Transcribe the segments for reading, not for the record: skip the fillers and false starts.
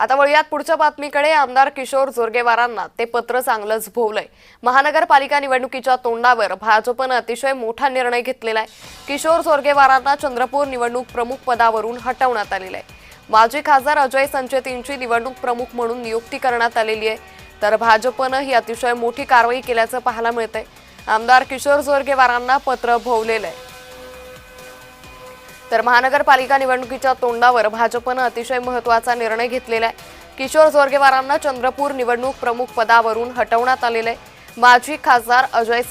आता वळूयात पुढच्या बातमीकडे। आमदार किशोर जोरगेवारांना ते पत्र चांगलंच भोवलंय। महानगरपालिका निवडणुकीच्या तोंडावर भाजपने अतिशय मोठा निर्णय घेतलेला आहे। किशोर जोरगेवारांना चंद्रपूर निवडणूक प्रमुख पदावरून हटवण्यात आलेलं आहे। माजी खासदार अजय संचेतींची निवडणूक प्रमुख म्हणून नियुक्ती करण्यात आलेली आहे। तर भाजपने ही अतिशय मोठी कारवाई केल्याचं पाहायला मिळतंय। आमदार किशोर जोरगेवारांना पत्र भोवलेलं आहे। तर महानगरपालिका निवडणुकीच्या तोंडावर भाजपने अतिशय महत्त्वाचा निर्णय घेतलेला आहे। किशोर जोरगेवारांना चंद्रपूर निवडणूक प्रमुख पदावरून हटवण्यात आलेले आहे। माजी खासदार अजय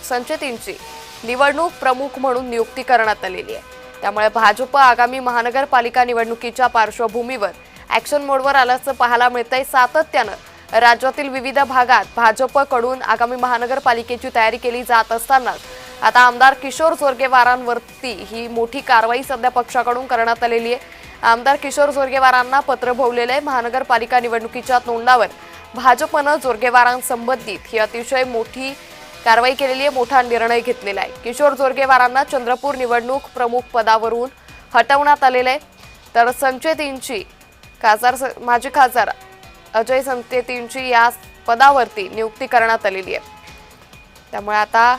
संचेतींची निवडणूक प्रमुख म्हणून नियुक्ती करण्यात आलेली आहे। त्यामुळे भाजप आगामी महानगरपालिका निवडणुकीच्या पार्श्वभूमीवर ॲक्शन मोडवर आल्याचं पाहायला मिळतंय। सातत्यानं राज्यातील विविध भागात भाजपकडून आगामी महानगरपालिकेची तयारी केली जात असताना आता आमदार किशोर जोरगेवारांवरती ही मोठी कारवाई सध्या पक्षाकडून करण्यात आलेली आहे। आमदार किशोर जोरगेवारांना पत्र भोवलेले आहे। महानगरपालिका निवडणुकीच्या तोंडावर भाजपने जोरगेवारांसंबंधित ही अतिशय मोठी कारवाई केलेली आहे, मोठा निर्णय घेतलेला आहे। किशोर जोरगेवारांना चंद्रपूर निवडणूक प्रमुख पदावरून हटवण्यात आलेले आहे। तर संचेतींची माजी खासदार अजय संचेतींची या पदावरती नियुक्ती करण्यात आलेली आहे। त्यामुळे आता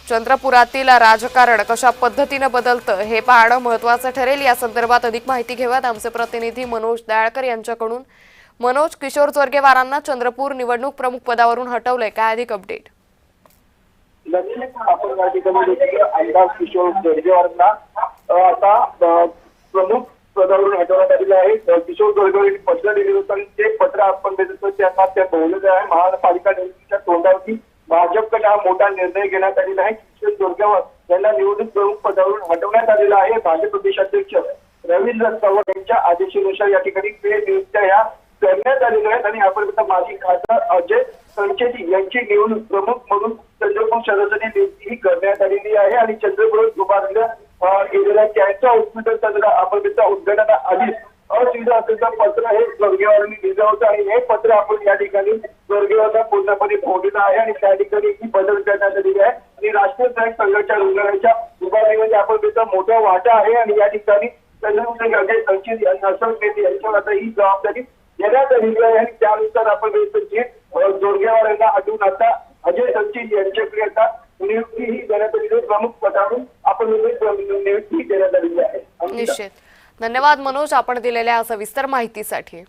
चंद्रपुरातील राजकारण कशा पद्धतीने बदलतं हे पाहणं महत्त्वाचं ठरेल। या संदर्भात अधिक माहिती घेऊयात आमचे प्रतिनिधी मनोज दयाळकर यांच्याकडून। मनोज, किशोर जोरगेवारांना चंद्रपूर निवडणूक प्रमुख पदावरून हटवलंय, काय अधिक अपडेट? आपण या ठिकाणी आमदार किशोर जोरगेवारांना आता प्रमुख पदावरून हटवण्यात आलेलं आहे। किशोर जोरगेवारांनी पत्र दिले होते, ते पत्र आपण देतो त्यांना ते बोललेलं आहे। महानगरपालिका निवडणुकीच्या तोंडावरती भाजपकडे हा मोठा निर्णय घेण्यात आलेला आहे। किशोर जोरगेवार यांना निवडणूक प्रमुख पदावरून हटवण्यात आलेलं आहे। भाजप प्रदेशाध्यक्ष रवींद्र चव्हाण यांच्या आदेशानुसार या ठिकाणी नियुक्त्या या करण्यात आलेल्या आहेत आणि आपण माजी खासदार अजय संचेती यांची निवडणूक प्रमुख म्हणून चंद्रपूर शहराची नियुक्ती करण्यात आलेली आहे। आणि चंद्रपूर उभारल्या गेलेल्या कॅन्सर हॉस्पिटलचा आपण उद्घाटन आधीच असुविधा असल्याचं पत्र हे जोरगेवारांनी दिलं होतं आणि हे पत्र आपण या ठिकाणी जोरगेवारांना पूर्णपणे भोवलेलं आहे आणि त्या ठिकाणी ही बदल करण्यात आलेली आहे। आणि राष्ट्रीय सहाय्यक संघाच्या रुग्णालयाच्या उभारणीमध्ये आपण मोठा वाटा आहे आणि या ठिकाणी चंद्रपूर अजय संचेती यांच्यावर आता ही जबाबदारी देण्यात आलेली आहे आणि त्यानुसार आपण जोरगेवार यांना हटवून आता अजय संचेती यांच्याकडे आता नियुक्ती ही देण्यात आलेली प्रमुख पदावरून आपण नियुक्ती देण्यात आलेली आहे। निश्चित, धन्यवाद मनोज आपण दिलेल्या सविस्तर माहितीसाठी।